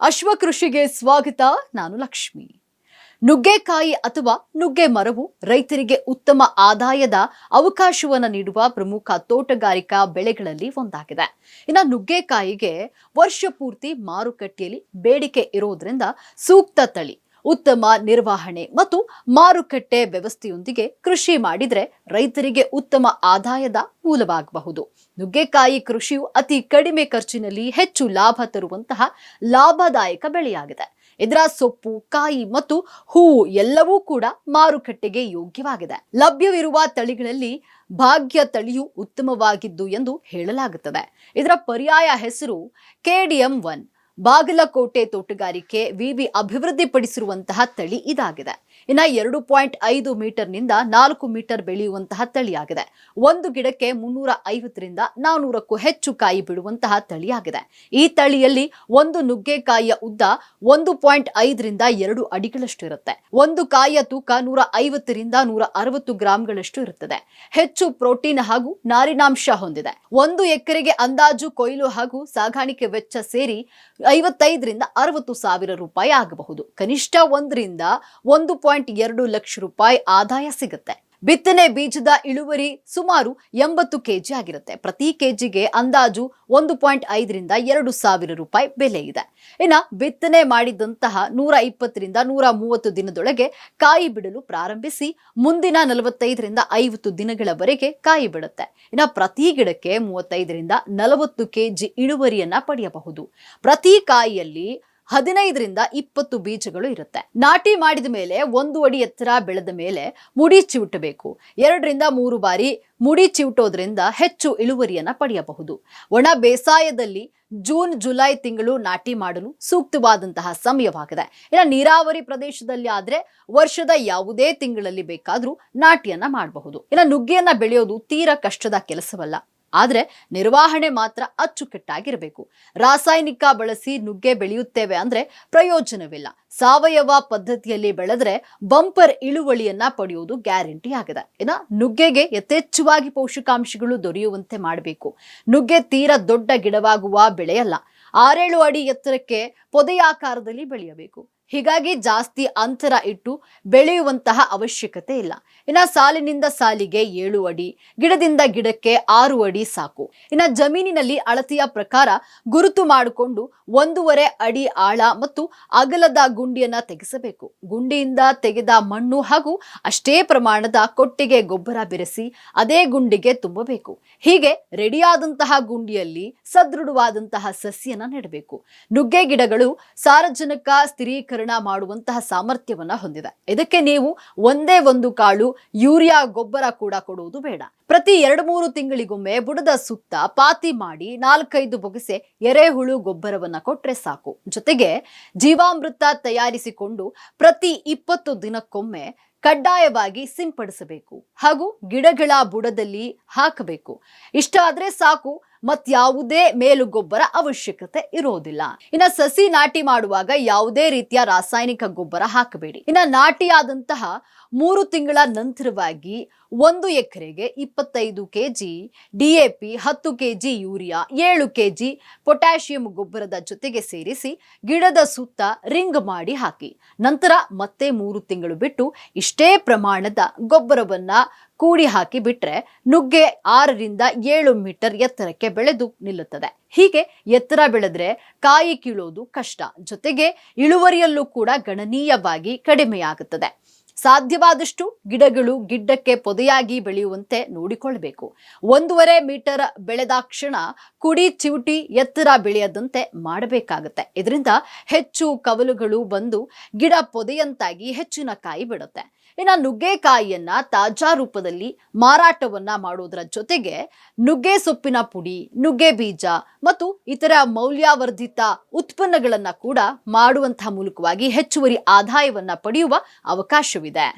ಅಶ್ವಕೃಷಿಗೆ ಸ್ವಾಗತ. ನಾನು ಲಕ್ಷ್ಮಿ. ನುಗ್ಗೆಕಾಯಿ ಅಥವಾ ನುಗ್ಗೆ ಮರವು ರೈತರಿಗೆ ಉತ್ತಮ ಆದಾಯದ ಅವಕಾಶವನ್ನು ನೀಡುವ ಪ್ರಮುಖ ತೋಟಗಾರಿಕಾ ಬೆಳೆಗಳಲ್ಲಿ ಒಂದಾಗಿದೆ. ಇನ್ನು ನುಗ್ಗೆಕಾಯಿಗೆ ವರ್ಷ ಪೂರ್ತಿ ಮಾರುಕಟ್ಟೆಯಲ್ಲಿ ಬೇಡಿಕೆ ಇರೋದ್ರಿಂದ ಸೂಕ್ತ ತಳಿ, ಉತ್ತಮ ನಿರ್ವಹಣೆ ಮತ್ತು ಮಾರುಕಟ್ಟೆ ವ್ಯವಸ್ಥೆಯೊಂದಿಗೆ ಕೃಷಿ ಮಾಡಿದ್ರೆ ರೈತರಿಗೆ ಉತ್ತಮ ಆದಾಯದ ಮೂಲವಾಗಬಹುದು. ನುಗ್ಗೆಕಾಯಿ ಕೃಷಿಯು ಅತಿ ಕಡಿಮೆ ಖರ್ಚಿನಲ್ಲಿ ಹೆಚ್ಚು ಲಾಭ ತರುವಂತಹ ಲಾಭದಾಯಕ ಬೆಳೆಯಾಗಿದೆ. ಇದರ ಸೊಪ್ಪು, ಕಾಯಿ ಮತ್ತು ಹೂವು ಎಲ್ಲವೂ ಕೂಡ ಮಾರುಕಟ್ಟೆಗೆ ಯೋಗ್ಯವಾಗಿದೆ. ಲಭ್ಯವಿರುವ ತಳಿಗಳಲ್ಲಿ ಭಾಗ್ಯ ತಳಿಯು ಉತ್ತಮವಾಗಿದ್ದು ಎಂದು ಹೇಳಲಾಗುತ್ತದೆ. ಇದರ ಪರ್ಯಾಯ ಹೆಸರು KDM1. ಬಾಗಲಕೋಟೆ ತೋಟಗಾರಿಕೆ ವಿವಿ ಅಭಿವೃದ್ಧಿಪಡಿಸಿರುವಂತಹ ತಳಿ ಇದಾಗಿದೆ. ಇನ್ನು 2.5 ಮೀಟರ್ನಿಂದ 4 ಮೀಟರ್ ಬೆಳೆಯುವಂತಹ ತಳಿಯಾಗಿದೆ. ಒಂದು ಗಿಡಕ್ಕೆ 350ರಿಂದ 400ಕ್ಕೂ ಹೆಚ್ಚು ಕಾಯಿ ಬಿಡುವಂತಹ ತಳಿಯಾಗಿದೆ. ಈ ತಳಿಯಲ್ಲಿ ಒಂದು ನುಗ್ಗೆಕಾಯಿಯ ಉದ್ದ 1.5ರಿಂದ 2 ಅಡಿಗಳಷ್ಟು ಇರುತ್ತೆ. ಒಂದು ಕಾಯಿಯ ತೂಕ 150ರಿಂದ 160 ಗ್ರಾಂಗಳಷ್ಟು ಇರುತ್ತದೆ. ಹೆಚ್ಚು ಪ್ರೋಟೀನ್ ಹಾಗೂ ನಾರಿನಾಂಶ ಹೊಂದಿದೆ. 1 ಎಕರೆಗೆ ಅಂದಾಜು ಕೊಯ್ಲು ಹಾಗೂ ಸಾಗಾಣಿಕೆ ವೆಚ್ಚ ಸೇರಿ 55ರಿಂದ 60 ಸಾವಿರ ರೂಪಾಯಿ ಆಗಬಹುದು. ಕನಿಷ್ಠ 1ರಿಂದ 1.2 ಲಕ್ಷ ರೂಪಾಯಿ ಆದಾಯ ಸಿಗುತ್ತೆ. ಬಿತ್ತನೆ ಬೀಜದ ಇಳುವರಿ ಸುಮಾರು 80 ಕೆಜಿ ಆಗಿರುತ್ತೆ. ಪ್ರತಿ ಕೆಜಿಗೆ ಅಂದಾಜು 1.5ರಿಂದ 2 ಸಾವಿರ ರೂಪಾಯಿ ಬೆಲೆ ಇದೆ. ಇನ್ನು ಬಿತ್ತನೆ ಮಾಡಿದಂತಹ 120ರಿಂದ 130 ದಿನದೊಳಗೆ ಕಾಯಿ ಬಿಡಲು ಪ್ರಾರಂಭಿಸಿ ಮುಂದಿನ 45ರಿಂದ 50 ದಿನಗಳವರೆಗೆ ಕಾಯಿ ಬಿಡುತ್ತೆ. ಇನ್ನು ಪ್ರತಿ ಗಿಡಕ್ಕೆ 35ರಿಂದ 40 ಕೆಜಿ ಇಳುವರಿಯನ್ನ ಪಡೆಯಬಹುದು. ಪ್ರತಿ ಕಾಯಿಯಲ್ಲಿ 15ರಿಂದ 20 ಬೀಜಗಳು ಇರುತ್ತೆ. ನಾಟಿ ಮಾಡಿದ ಮೇಲೆ 1 ಅಡಿ ಎತ್ತರ ಬೆಳೆದ ಮೇಲೆ ಮುಡಿ ಚಿವುಟಬೇಕು. 2ರಿಂದ 3 ಬಾರಿ ಮುಡಿ ಚಿವುಟೋದ್ರಿಂದ ಹೆಚ್ಚು ಇಳುವರಿಯನ್ನ ಪಡೆಯಬಹುದು. ಒಣ ಬೇಸಾಯದಲ್ಲಿ ಜೂನ್ ಜುಲೈ ತಿಂಗಳು ನಾಟಿ ಮಾಡಲು ಸೂಕ್ತವಾದಂತಹ ಸಮಯವಾಗಿದೆ. ಇನ್ನು ನೀರಾವರಿ ಪ್ರದೇಶದಲ್ಲಿ ಆದ್ರೆ ವರ್ಷದ ಯಾವುದೇ ತಿಂಗಳಲ್ಲಿ ಬೇಕಾದ್ರೂ ನಾಟಿಯನ್ನ ಮಾಡಬಹುದು. ಇನ್ನು ನುಗ್ಗೆಯನ್ನ ಬೆಳೆಯೋದು ತೀರಾ ಕಷ್ಟದ ಕೆಲಸವಲ್ಲ, ಆದ್ರೆ ನಿರ್ವಹಣೆ ಮಾತ್ರ ಅಚ್ಚುಕಟ್ಟಾಗಿರಬೇಕು. ರಾಸಾಯನಿಕ ಬಳಸಿ ನುಗ್ಗೆ ಬೆಳೆಯುತ್ತೇವೆ ಅಂದ್ರೆ ಪ್ರಯೋಜನವಿಲ್ಲ. ಸಾವಯವ ಪದ್ಧತಿಯಲ್ಲಿ ಬೆಳೆದ್ರೆ ಬಂಪರ್ ಇಳುವರಿಯನ್ನ ಪಡೆಯುವುದು ಗ್ಯಾರಂಟಿ ಆಗಿದೆ. ಇನ್ನು ನುಗ್ಗೆಗೆ ಯಥೇಚ್ಛವಾಗಿ ಪೋಷಕಾಂಶಗಳು ದೊರೆಯುವಂತೆ ಮಾಡಬೇಕು. ನುಗ್ಗೆ ತೀರಾ ದೊಡ್ಡ ಗಿಡವಾಗುವ ಬೆಳೆಯಲ್ಲ. 6-7 ಅಡಿ ಎತ್ತರಕ್ಕೆ ಪೊದೆಯಾಕಾರದಲ್ಲಿ ಬೆಳೆಯಬೇಕು. ಹೀಗಾಗಿ ಜಾಸ್ತಿ ಅಂತರ ಇಟ್ಟು ಬೆಳೆಯುವಂತಹ ಅವಶ್ಯಕತೆ ಇಲ್ಲ. ಇನ್ನು ಸಾಲಿನಿಂದ ಸಾಲಿಗೆ 7 ಅಡಿ, ಗಿಡದಿಂದ ಗಿಡಕ್ಕೆ 6 ಅಡಿ ಸಾಕು. ಇನ್ನು ಜಮೀನಿನಲ್ಲಿ ಅಳತೆಯ ಪ್ರಕಾರ ಗುರುತು ಮಾಡಿಕೊಂಡು 1.5 ಅಡಿ ಆಳ ಮತ್ತು ಅಗಲದ ಗುಂಡಿಯನ್ನ ತೆಗೆಸಬೇಕು. ಗುಂಡಿಯಿಂದ ತೆಗೆದ ಮಣ್ಣು ಹಾಗೂ ಅಷ್ಟೇ ಪ್ರಮಾಣದ ಕೊಟ್ಟಿಗೆ ಗೊಬ್ಬರ ಬೆರೆಸಿ ಅದೇ ಗುಂಡಿಗೆ ತುಂಬಬೇಕು. ಹೀಗೆ ರೆಡಿಯಾದಂತಹ ಗುಂಡಿಯಲ್ಲಿ ಸದೃಢವಾದಂತಹ ಸಸಿಯನ್ನ ನೆಡಬೇಕು. ನುಗ್ಗೆ ಗಿಡಗಳು ಸಾರಜನಕ ಸ್ಥಿರೀಕರಣ ಮಾಡುವಂತಹ ಸಾಮರ್ಥ್ಯವನ್ನ ಹೊಂದಿದೆ. ಇದಕ್ಕೆ ನೀವು ಒಂದೇ ಒಂದು ಕಾಳು ಯೂರಿಯಾ ಗೊಬ್ಬರ ಕೂಡ ಕೊಡುವುದು ಬೇಡ. ಪ್ರತಿ 2-3 ತಿಂಗಳಿಗೊಮ್ಮೆ ಬುಡದ ಸುತ್ತ ಪಾತಿ ಮಾಡಿ 4-5 ಬೊಗಸೆ ಎರೆಹುಳು ಗೊಬ್ಬರವನ್ನ ಕೊಟ್ರೆ ಸಾಕು. ಜೊತೆಗೆ ಜೀವಾಮೃತ ತಯಾರಿಸಿಕೊಂಡು ಪ್ರತಿ 20 ದಿನಕ್ಕೊಮ್ಮೆ ಕಡ್ಡಾಯವಾಗಿ ಸಿಂಪಡಿಸಬೇಕು ಹಾಗೂ ಗಿಡಗಳ ಬುಡದಲ್ಲಿ ಹಾಕಬೇಕು. ಇಷ್ಟ ಆದ್ರೆ ಸಾಕು, ಮತ್ಯಾವುದೇ ಮೇಲು ಗೊಬ್ಬರ ಅವಶ್ಯಕತೆ ಇರೋದಿಲ್ಲ. ಇನ್ನು ಸಸಿ ನಾಟಿ ಮಾಡುವಾಗ ಯಾವುದೇ ರೀತಿಯ ರಾಸಾಯನಿಕ ಗೊಬ್ಬರ ಹಾಕಬೇಡಿ. ಇನ್ನು ನಾಟಿಯಾದಂತಹ 3 ತಿಂಗಳ ನಂತರವಾಗಿ 1 ಎಕರೆಗೆ 25 KG DAP, 10 KG urea, 7 KG potassium ಗೊಬ್ಬರದ ಜೊತೆಗೆ ಸೇರಿಸಿ ಗಿಡದ ಸುತ್ತ ರಿಂಗ್ ಮಾಡಿ ಹಾಕಿ. ನಂತರ ಮತ್ತೆ 3 ತಿಂಗಳು ಬಿಟ್ಟು ಇಷ್ಟೇ ಪ್ರಮಾಣದ ಗೊಬ್ಬರವನ್ನ ಕೂಡಿ ಹಾಕಿ ಬಿಟ್ರೆ ನುಗ್ಗೆ 6ರಿಂದ 7 ಮೀಟರ್ ಎತ್ತರಕ್ಕೆ ಬೆಳೆದು ನಿಲ್ಲುತ್ತದೆ. ಹೀಗೆ ಎತ್ತರ ಬೆಳೆದ್ರೆ ಕಾಯಿ ಕೀಳೋದು ಕಷ್ಟ, ಜೊತೆಗೆ ಇಳುವರಿಯಲ್ಲೂ ಕೂಡ ಗಣನೀಯವಾಗಿ ಕಡಿಮೆಯಾಗುತ್ತದೆ. ಸಾಧ್ಯವಾದಷ್ಟು ಗಿಡಗಳು ಗಿಡ್ಡಕ್ಕೆ ಪೊದೆಯಾಗಿ ಬೆಳೆಯುವಂತೆ ನೋಡಿಕೊಳ್ಳಬೇಕು. 1.5 ಮೀಟರ್ ಬೆಳೆದಾಕ್ಷಣ ಕುಡಿ ಚಿವುಟಿ ಎತ್ತರ ಬೆಳೆಯದಂತೆ ಮಾಡಬೇಕಾಗುತ್ತೆ. ಇದರಿಂದ ಹೆಚ್ಚು ಕವಲುಗಳು ಬಂದು ಗಿಡ ಪೊದೆಯಂತಾಗಿ ಹೆಚ್ಚಿನ ಕಾಯಿ ಬಿಡುತ್ತೆ. ಇನ್ನು ನುಗ್ಗೆಕಾಯಿಯನ್ನ ತಾಜಾ ರೂಪದಲ್ಲಿ ಮಾರಾಟವನ್ನ ಮಾಡೋದರ ಜೊತೆಗೆ ನುಗ್ಗೆ ಸೊಪ್ಪಿನ ಪುಡಿ, ನುಗ್ಗೆ ಬೀಜ ಮತ್ತು ಇತರ ಮೌಲ್ಯವರ್ಧಿತ ಉತ್ಪನ್ನಗಳನ್ನ ಕೂಡ ಮಾಡುವಂತಹ ಮೂಲಕವಾಗಿ ಹೆಚ್ಚುವರಿ ಆದಾಯವನ್ನ ಪಡೆಯುವ ಅವಕಾಶವಿದೆ.